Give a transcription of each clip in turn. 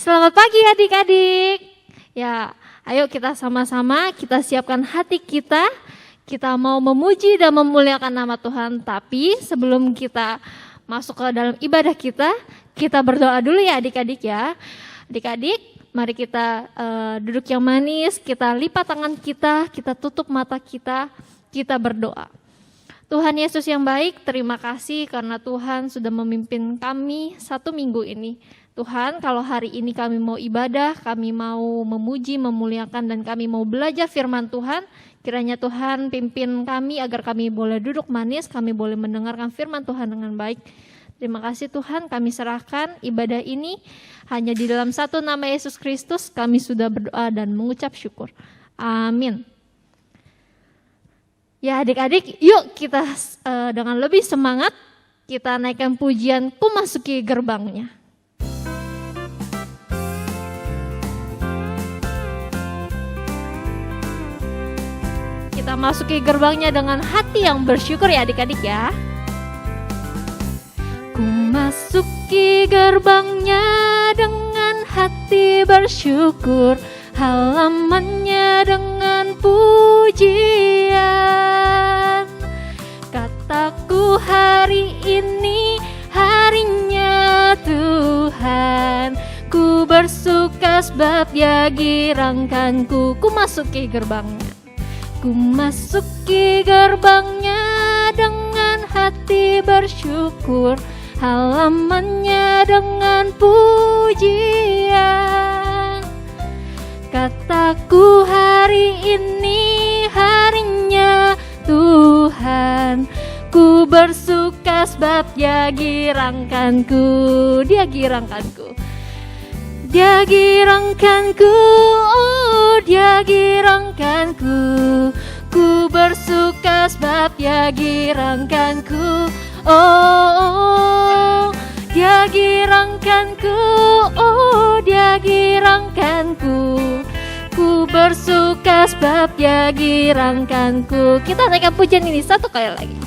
Selamat pagi adik-adik. Ya, ayo kita sama-sama kita siapkan hati kita. Kita mau memuji dan memuliakan nama Tuhan. Tapi sebelum kita masuk ke dalam ibadah kita berdoa dulu ya adik-adik ya. Adik-adik, mari kita duduk yang manis, kita lipat tangan kita tutup mata kita berdoa. Tuhan Yesus yang baik, terima kasih karena Tuhan sudah memimpin kami 1 minggu ini. Tuhan, kalau hari ini kami mau ibadah, kami mau memuji, memuliakan, dan kami mau belajar firman Tuhan, kiranya Tuhan pimpin kami agar kami boleh duduk manis, kami boleh mendengarkan firman Tuhan dengan baik. Terima kasih Tuhan, kami serahkan ibadah ini hanya di dalam satu nama Yesus Kristus, kami sudah berdoa dan mengucap syukur. Amin. Ya adik-adik, yuk kita dengan lebih semangat, kita naikkan pujian Ku Masuki Gerbangnya. Kita masuki gerbangnya dengan hati yang bersyukur ya adik-adik ya. Ku masuki gerbangnya dengan hati bersyukur, halamannya dengan pujian. Kataku hari ini harinya Tuhan, ku bersuka sebab Dia girangkanku. Ku masuki gerbangnya. Ku masuki gerbangnya dengan hati bersyukur, halamannya dengan pujian. Kataku hari ini harinya Tuhan, ku bersuka sebab Dia girangkanku. Dia girangkanku. Dia girangkanku, oh Dia girangkanku. Ku bersuka sebab Dia girangkanku, oh Dia girangkanku, oh Dia girangkanku. Ku bersuka sebab Dia girangkanku. Kita naikkan pujian ini satu kali lagi.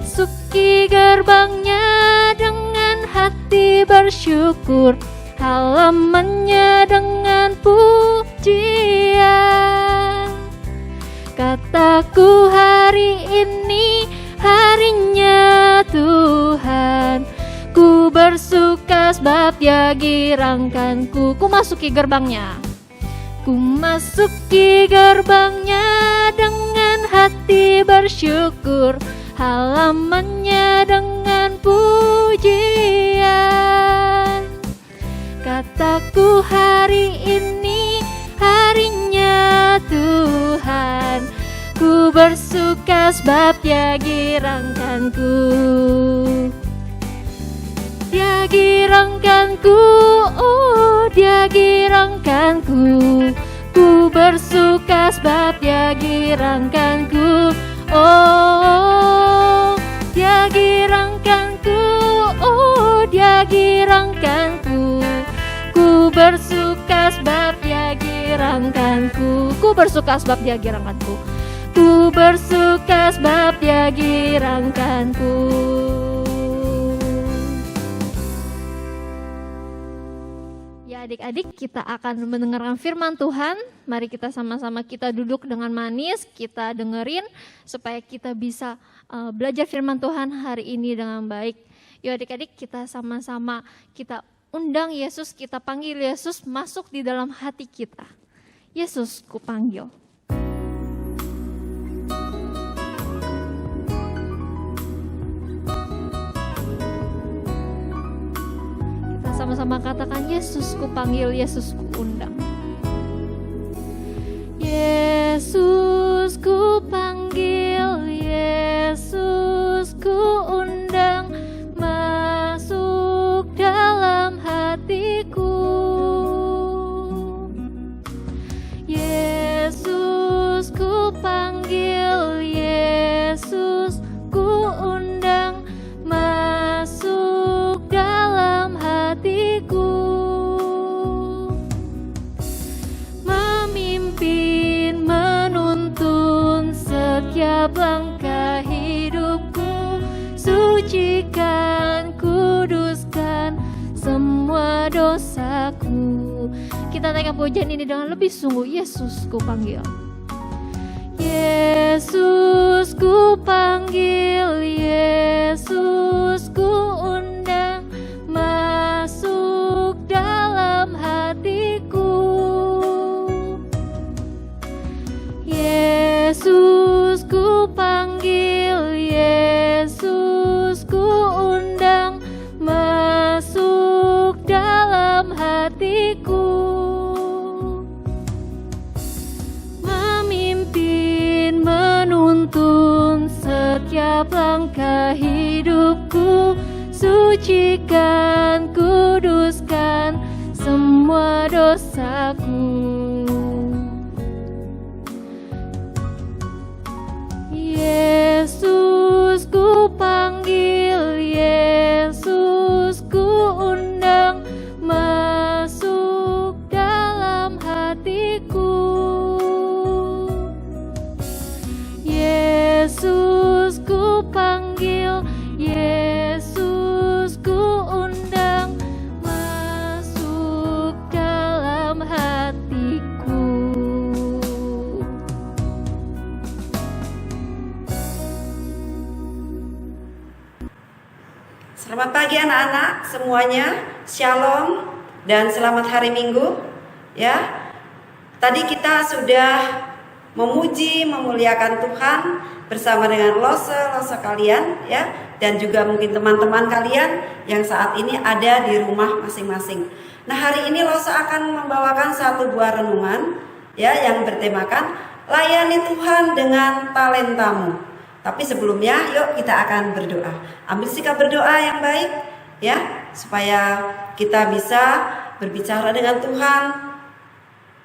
Suki gerbangnya dengan hati bersyukur, halamannya dengan pujian. Kataku hari ini harinya Tuhan, ku bersuka sebab Dia girangkanku. Ku masuki gerbangnya. Ku masuki gerbangnya dengan hati bersyukur, halamannya dengan pujian. Kataku hari ini harinya Tuhan, ku bersuka sebab Dia girangkanku. Dia girangkanku, oh Dia girangkanku. Ku bersuka sebab Dia girangkanku, oh Dia girangkanku, oh Dia girangkanku. Ku bersuka sebab Dia girangkanku. Ku bersuka sebab Dia girangkanku. Ku bersuka sebab Dia girangkanku. Ya adik-adik, kita akan mendengarkan firman Tuhan. Mari kita sama-sama kita duduk dengan manis, kita dengerin supaya kita bisa belajar firman Tuhan hari ini dengan baik. Yuk adik-adik, kita sama-sama kita undang Yesus, kita panggil Yesus masuk di dalam hati kita. Yesus, ku panggil. Kita sama-sama sama-sama katakan, Yesus ku panggil, Yesus ku undang. Yesus ku panggil, Yesus ku undang, masuk dalam hatiku. Yesus ku panggil, Yesus ku undang, masuk dalam hatiku. Memimpin, menuntun setiap langkah hidupku, sucikan, kuduskan semua dosaku. Kita naikkan pujian ini dengan lebih sungguh. Yesus ku panggil, Yesus ku panggil, Yesus ku undang, masuk dalam hatiku. Yesus ku panggil, Yesus ku undang, masuk dalam hatiku. Memimpin, menuntun setiap langkah hidupku, sucikan, kuduskan semua dosaku. Yesus ku panggil, Yesus ku undang, masuk dalam hatiku. Yesus ku panggil, Yesus ku undang, masuk dalam hatiku. Selamat pagi anak-anak semuanya, Shalom dan selamat hari Minggu. Ya, tadi kita sudah memuji, memuliakan Tuhan bersama dengan lose kalian, ya, dan juga mungkin teman-teman kalian yang saat ini ada di rumah masing-masing. Nah, hari ini lose akan membawakan satu buah renungan, ya, yang bertemakan layani Tuhan dengan talentamu. Tapi sebelumnya, yuk kita akan berdoa. Ambil sikap berdoa yang baik, ya, supaya kita bisa berbicara dengan Tuhan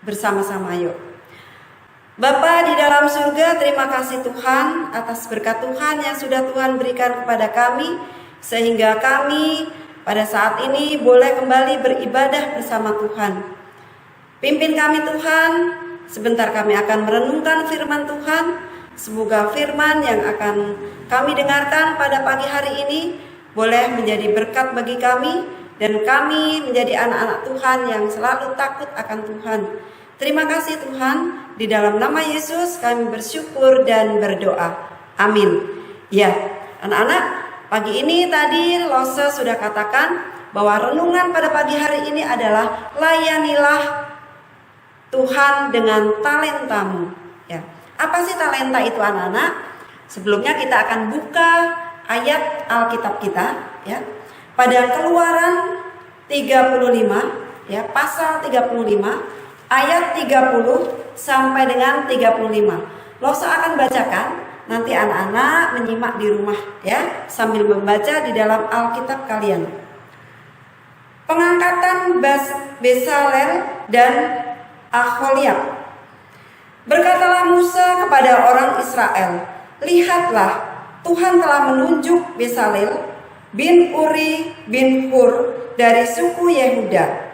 bersama-sama. Yuk. Bapa di dalam surga, terima kasih Tuhan atas berkat Tuhan yang sudah Tuhan berikan kepada kami, sehingga kami pada saat ini boleh kembali beribadah bersama Tuhan. Pimpin kami Tuhan, sebentar kami akan merenungkan firman Tuhan. Semoga firman yang akan kami dengarkan pada pagi hari ini boleh menjadi berkat bagi kami, dan kami menjadi anak-anak Tuhan yang selalu takut akan Tuhan. Terima kasih Tuhan, di dalam nama Yesus kami bersyukur dan berdoa. Amin. Ya, anak-anak, pagi ini tadi Lose sudah katakan bahwa renungan pada pagi hari ini adalah layanilah Tuhan dengan talentamu. Ya. Apa sih talenta itu anak-anak? Sebelumnya kita akan buka ayat Alkitab kita, ya. Pada Keluaran 35, ya, pasal 35 ayat 30 sampai dengan 35. Losa akan bacakan, nanti anak-anak menyimak di rumah, ya, sambil membaca di dalam Alkitab kalian. Pengangkatan Bezalel dan Aholiab. Berkatalah Musa kepada orang Israel, lihatlah, Tuhan telah menunjuk Bezalel bin Uri bin Hur dari suku Yehuda,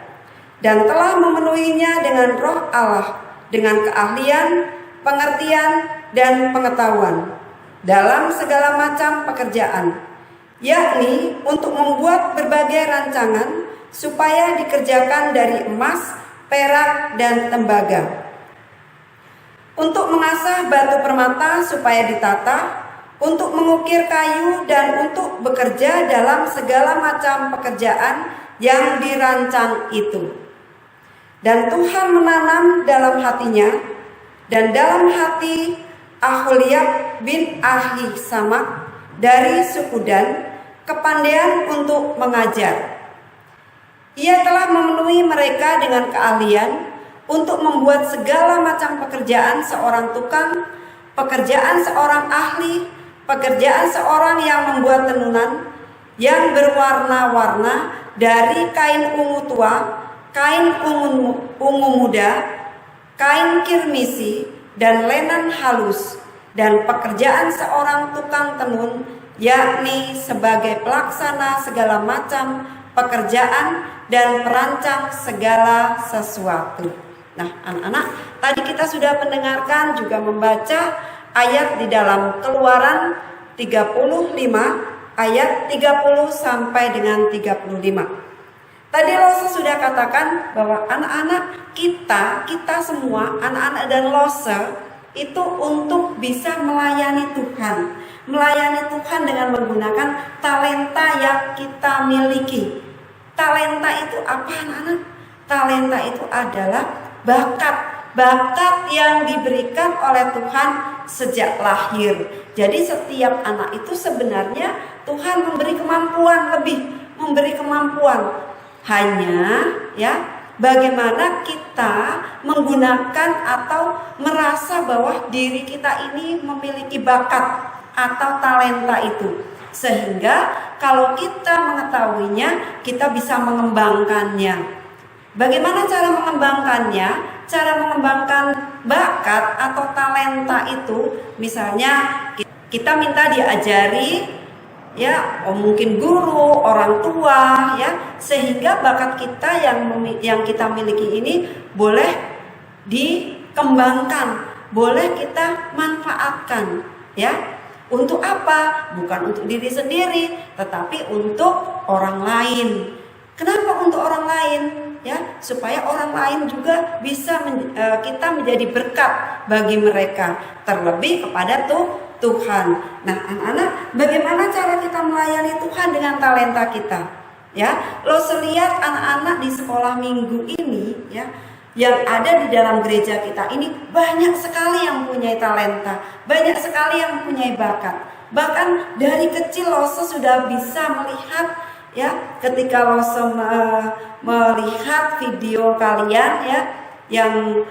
dan telah memenuhinya dengan roh Allah, dengan keahlian, pengertian, dan pengetahuan dalam segala macam pekerjaan, yakni untuk membuat berbagai rancangan supaya dikerjakan dari emas, perak, dan tembaga, untuk mengasah batu permata supaya ditata, untuk mengukir kayu, dan untuk bekerja dalam segala macam pekerjaan yang dirancang itu. Dan Tuhan menanam dalam hatinya dan dalam hati Aholiab bin Ahisamak dari suku Dan kepandaian untuk mengajar. Ia telah memenuhi mereka dengan keahlian untuk membuat segala macam pekerjaan seorang tukang, pekerjaan seorang ahli, pekerjaan seorang yang membuat tenunan yang berwarna-warna dari kain ungu tua, kain ungu muda, kain kirmisi, dan lenan halus, dan pekerjaan seorang tukang tenun, yakni sebagai pelaksana segala macam pekerjaan dan perancang segala sesuatu. Nah, anak-anak, tadi kita sudah mendengarkan juga membaca ayat di dalam Keluaran 35 ayat 30 sampai dengan 35. Tadi Lose sudah katakan bahwa anak-anak kita semua, anak-anak dan Lose itu untuk bisa melayani Tuhan. Melayani Tuhan dengan menggunakan talenta yang kita miliki. Talenta itu apa, anak-anak? Talenta itu adalah bakat yang diberikan oleh Tuhan sejak lahir. Jadi setiap anak itu sebenarnya Tuhan memberi kemampuan lebih, memberi kemampuan. Hanya ya, bagaimana kita menggunakan atau merasa bahwa diri kita ini memiliki bakat atau talenta itu, sehingga kalau kita mengetahuinya, kita bisa mengembangkannya. Bagaimana cara mengembangkannya? Cara mengembangkan bakat atau talenta itu, misalnya kita minta diajari, ya, mungkin guru, orang tua, ya, sehingga bakat kita yang kita miliki ini boleh dikembangkan, boleh kita manfaatkan, ya. Untuk apa? Bukan untuk diri sendiri, tetapi untuk orang lain. Kenapa untuk orang lain? Ya, supaya orang lain juga bisa kita menjadi berkat bagi mereka, terlebih kepada Tuhan. Nah, anak-anak, bagaimana cara kita melayani Tuhan dengan talenta kita? Ya, lo lihat anak-anak di sekolah minggu ini, ya, yang ada di dalam gereja kita ini banyak sekali yang punya talenta, banyak sekali yang punya bakat. Bahkan dari kecil lo sudah bisa melihat, ya, ketika lo melihat video kalian, ya, yang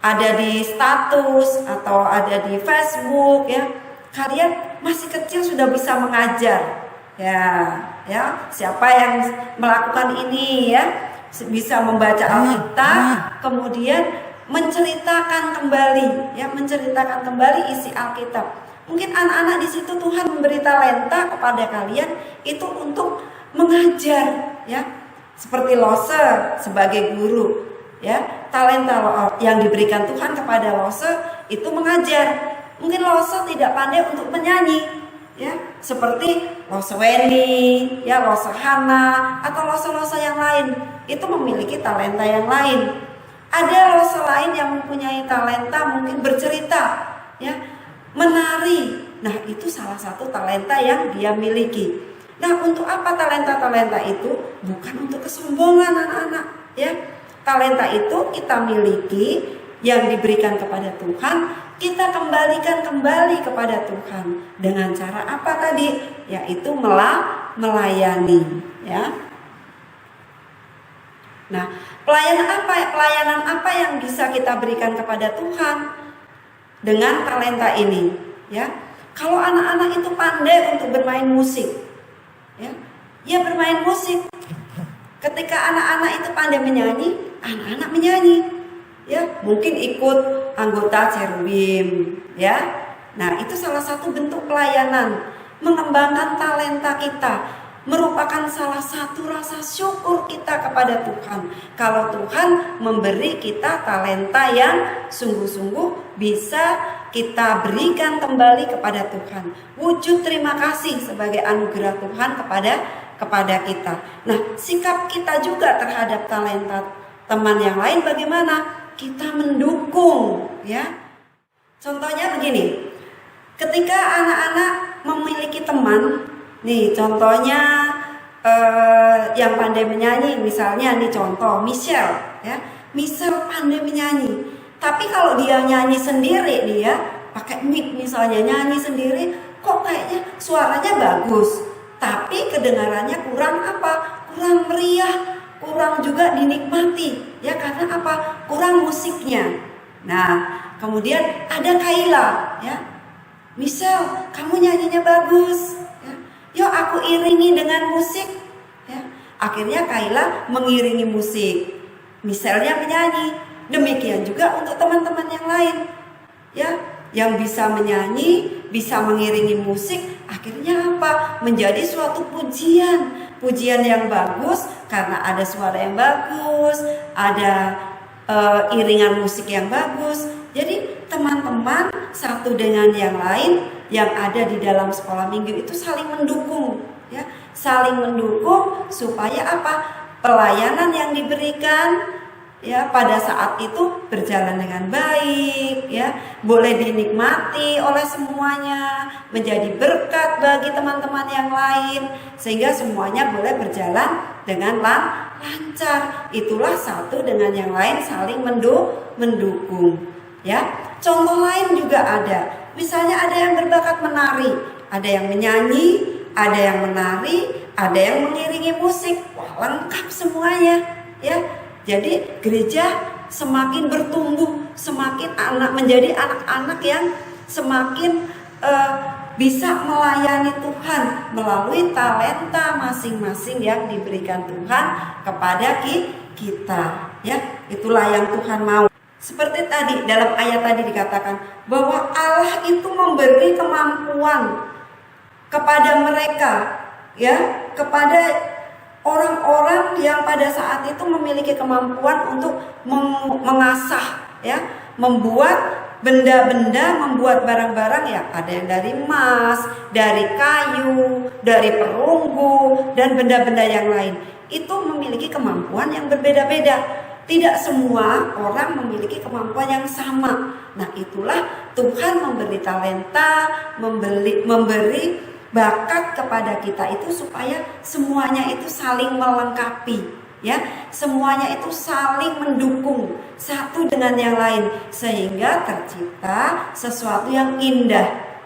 ada di status atau ada di Facebook, ya, kalian masih kecil sudah bisa mengajar, ya, siapa yang melakukan ini, ya, bisa membaca Alkitab, kemudian menceritakan kembali, ya, menceritakan kembali isi Alkitab. Mungkin anak-anak di situ Tuhan memberi talenta kepada kalian itu untuk mengajar, ya, seperti Lose sebagai guru, ya, talenta yang diberikan Tuhan kepada Lose itu mengajar. Mungkin Lose tidak pandai untuk menyanyi, ya, seperti Lose Weni, ya, Lose Hana, atau Lose yang lain itu memiliki talenta yang lain. Ada Lose lain yang mempunyai talenta mungkin bercerita, ya, menari. Nah, itu salah satu talenta yang dia miliki. Nah, untuk apa talenta-talenta itu? Bukan untuk kesombongan, anak-anak, ya. Talenta itu kita miliki yang diberikan kepada Tuhan, kita kembalikan kembali kepada Tuhan dengan cara apa tadi? Yaitu melayani, ya. Nah, pelayanan apa yang bisa kita berikan kepada Tuhan dengan talenta ini, ya? Kalau anak-anak itu pandai untuk bermain musik, ya bermain musik. Ketika anak-anak itu pandai menyanyi, anak-anak menyanyi, ya, mungkin ikut anggota cherubim, ya. Nah, itu salah satu bentuk pelayanan, mengembangkan talenta kita, merupakan salah satu rasa syukur kita kepada Tuhan. Kalau Tuhan memberi kita talenta yang sungguh-sungguh bisa kita berikan kembali kepada Tuhan. Wujud terima kasih sebagai anugerah Tuhan kepada kita. Nah, sikap kita juga terhadap talenta teman yang lain bagaimana? Kita mendukung, ya. Contohnya begini. Ketika anak-anak memiliki teman, nih contohnya yang pandai menyanyi, misalnya nih contoh Michelle, ya. Michelle pandai menyanyi. Tapi kalau dia nyanyi sendiri, dia pakai mic misalnya nyanyi sendiri, kok kayaknya suaranya bagus, tapi kedengarannya kurang apa? Kurang meriah, kurang juga dinikmati, ya karena apa? Kurang musiknya. Nah, kemudian ada Kayla, ya. Michelle, kamu nyanyinya bagus, ya. Yuk aku iringi dengan musik, ya. Akhirnya Kayla mengiringi musik, Michelle-nya menyanyi. Demikian juga untuk teman-teman yang lain, ya, yang bisa menyanyi, bisa mengiringi musik. Akhirnya apa? Menjadi suatu pujian yang bagus karena ada suara yang bagus, ada iringan musik yang bagus. Jadi teman-teman satu dengan yang lain yang ada di dalam sekolah minggu itu saling mendukung, ya, saling mendukung supaya apa? Pelayanan yang diberikan, ya, pada saat itu berjalan dengan baik, ya, boleh dinikmati oleh semuanya, menjadi berkat bagi teman-teman yang lain, sehingga semuanya boleh berjalan dengan lancar. Itulah satu dengan yang lain saling mendukung, ya. Contoh lain juga ada, misalnya ada yang berbakat menari, ada yang menyanyi, ada yang menari, ada yang mengiringi musik. Wah, lengkap semuanya, ya. Jadi gereja semakin bertumbuh, semakin menjadi anak-anak yang semakin bisa melayani Tuhan melalui talenta masing-masing yang diberikan Tuhan kepada kita, ya. Itulah yang Tuhan mau. Seperti tadi dalam ayat tadi dikatakan bahwa Allah itu memberi kemampuan kepada mereka, ya, kepada orang-orang yang pada saat itu memiliki kemampuan untuk mengasah, ya, membuat benda-benda, membuat barang-barang, ya, ada yang dari emas, dari kayu, dari perunggu, dan benda-benda yang lain. Itu memiliki kemampuan yang berbeda-beda. Tidak semua orang memiliki kemampuan yang sama. Nah, itulah Tuhan memberi talenta, memberi bakat kepada kita itu supaya semuanya itu saling melengkapi, ya, semuanya itu saling mendukung satu dengan yang lain, sehingga tercipta sesuatu yang indah.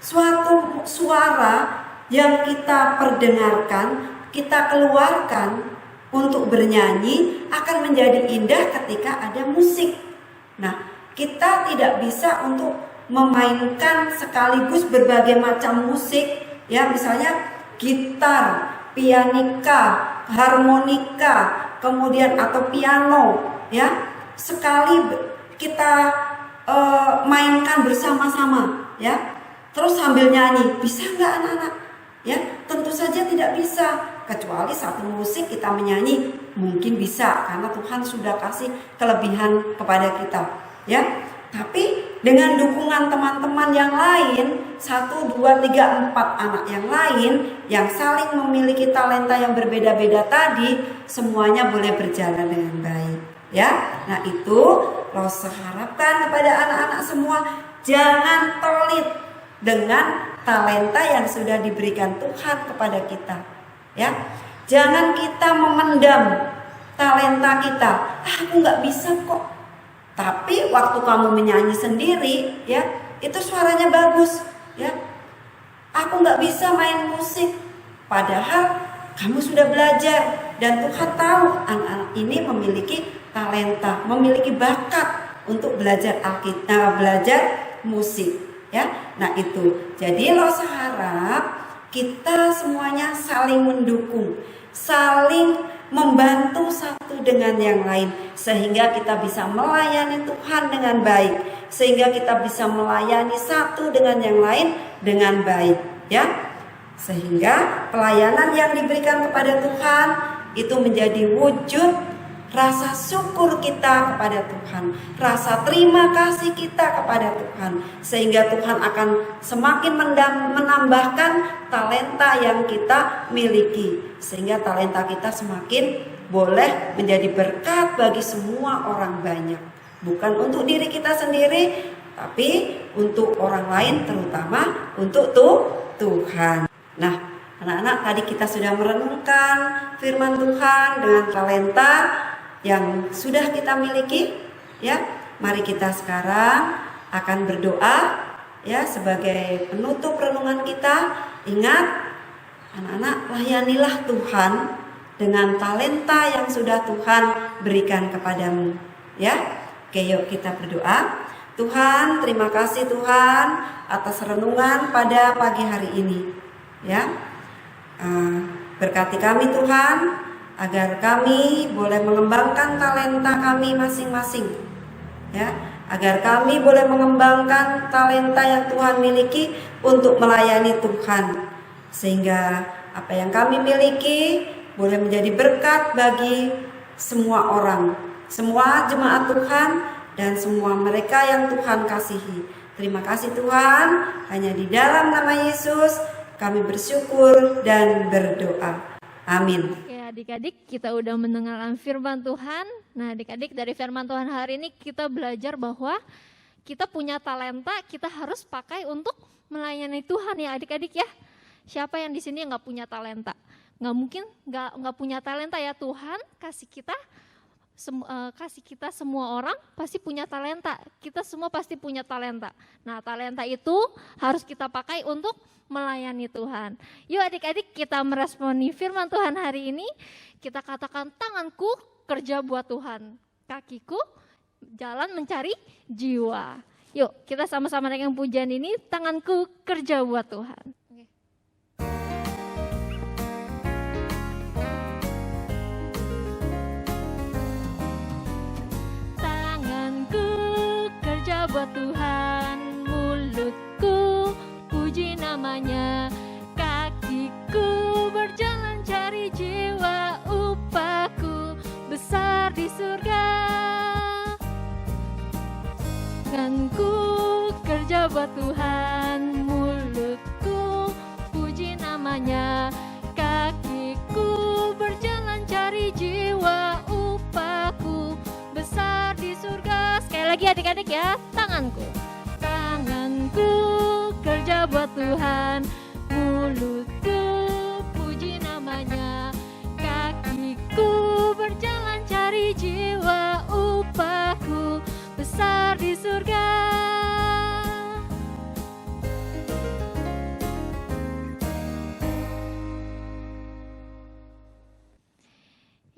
Suatu suara yang kita perdengarkan, kita keluarkan untuk bernyanyi akan menjadi indah ketika ada musik. Nah, kita tidak bisa untuk memainkan sekaligus berbagai macam musik, ya, misalnya gitar, pianika, harmonika, kemudian atau piano, ya, sekali kita mainkan bersama-sama, ya, terus sambil nyanyi, bisa nggak anak-anak? Ya, tentu saja tidak bisa, kecuali satu musik kita menyanyi mungkin bisa karena Tuhan sudah kasih kelebihan kepada kita, ya. Tapi dengan dukungan teman-teman yang lain, 1, 2, 3, 4 anak yang lain yang saling memiliki talenta yang berbeda-beda tadi, semuanya boleh berjalan dengan baik, ya. Nah, itu Rose harapkan kepada anak-anak semua, jangan pelit dengan talenta yang sudah diberikan Tuhan kepada kita, ya. Jangan kita memendam talenta kita. Aku nggak bisa kok. Tapi waktu kamu menyanyi sendiri, ya, itu suaranya bagus, ya. Aku nggak bisa main musik, padahal kamu sudah belajar dan Tuhan tahu anak-anak ini memiliki talenta, memiliki bakat untuk belajar belajar musik, ya. Nah, itu. Jadi lo harap kita semuanya saling mendukung, saling membantu satu dengan yang lain, sehingga kita bisa melayani Tuhan dengan baik, sehingga kita bisa melayani satu dengan yang lain dengan baik, ya. Sehingga pelayanan yang diberikan kepada Tuhan itu menjadi wujud rasa syukur kita kepada Tuhan, rasa terima kasih kita kepada Tuhan, sehingga Tuhan akan semakin menambahkan talenta yang kita miliki, sehingga talenta kita semakin boleh menjadi berkat bagi semua orang banyak, bukan untuk diri kita sendiri, tapi untuk orang lain, terutama untuk Tuhan. Nah, anak-anak, tadi kita sudah merenungkan firman Tuhan dengan talenta yang sudah kita miliki, ya. Mari kita sekarang akan berdoa, ya, sebagai penutup renungan kita. Ingat, anak-anak, layanilah Tuhan dengan talenta yang sudah Tuhan berikan kepadamu. Ya, oke, yuk kita berdoa. Tuhan, terima kasih Tuhan atas renungan pada pagi hari ini. Ya, berkati kami Tuhan, agar kami boleh mengembangkan talenta kami masing-masing. Ya, agar kami boleh mengembangkan talenta yang Tuhan miliki untuk melayani Tuhan, sehingga apa yang kami miliki boleh menjadi berkat bagi semua orang, semua jemaat Tuhan, dan semua mereka yang Tuhan kasihi. Terima kasih Tuhan, hanya di dalam nama Yesus kami bersyukur dan berdoa. Amin. Oke, adik-adik, kita udah mendengarkan firman Tuhan. Nah, adik-adik, dari firman Tuhan hari ini kita belajar bahwa kita punya talenta, kita harus pakai untuk melayani Tuhan ya adik-adik ya. Siapa yang di sini yang nggak punya talenta? Nggak mungkin nggak punya talenta ya. Tuhan kasih kita semua orang pasti punya talenta. Kita semua pasti punya talenta. Nah, talenta itu harus kita pakai untuk melayani Tuhan. Yuk adik-adik, kita meresponi firman Tuhan hari ini. Kita katakan, tanganku kerja buat Tuhan, kakiku jalan mencari jiwa. Yuk kita sama-sama dengan pujian ini, tanganku kerja buat Tuhan. Tanganku kerja buat Tuhan, mulutku puji namanya, kakiku berjalan cari jiwa, upahku besar di surga. Tanganku kerja buat Tuhan, mulutku puji namanya, kakiku berjalan cari jiwa, upahku besar di surga. Sekali lagi adik-adik ya, tanganku kerja buat Tuhan, mulutku puji namanya, kakiku berjalan cari jiwa, upahku besar di surga.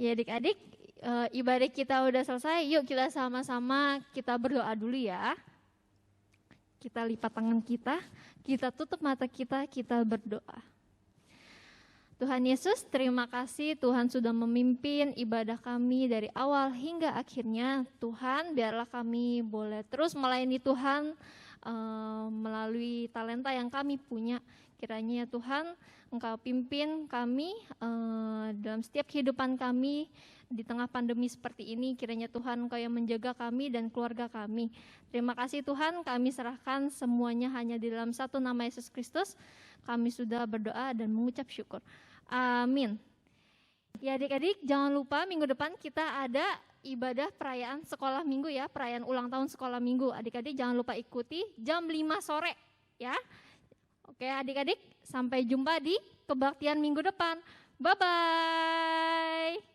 Ya adik-adik, ibadah kita udah selesai. Yuk kita sama-sama kita berdoa dulu ya. Kita lipat tangan kita tutup mata kita berdoa. Tuhan Yesus, terima kasih Tuhan sudah memimpin ibadah kami dari awal hingga akhirnya. Tuhan, biarlah kami boleh terus melayani Tuhan melalui talenta yang kami punya. Kiranya Tuhan, Engkau pimpin kami dalam setiap kehidupan kami di tengah pandemi seperti ini. Kiranya Tuhan Engkau yang menjaga kami dan keluarga kami. Terima kasih Tuhan, kami serahkan semuanya hanya di dalam satu nama Yesus Kristus. Kami sudah berdoa dan mengucap syukur. Amin. Ya adik-adik, jangan lupa minggu depan kita ada ibadah perayaan sekolah minggu ya, perayaan ulang tahun sekolah minggu. Adik-adik jangan lupa ikuti jam 5 sore ya. Oke adik-adik, sampai jumpa di kebaktian minggu depan. Bye-bye.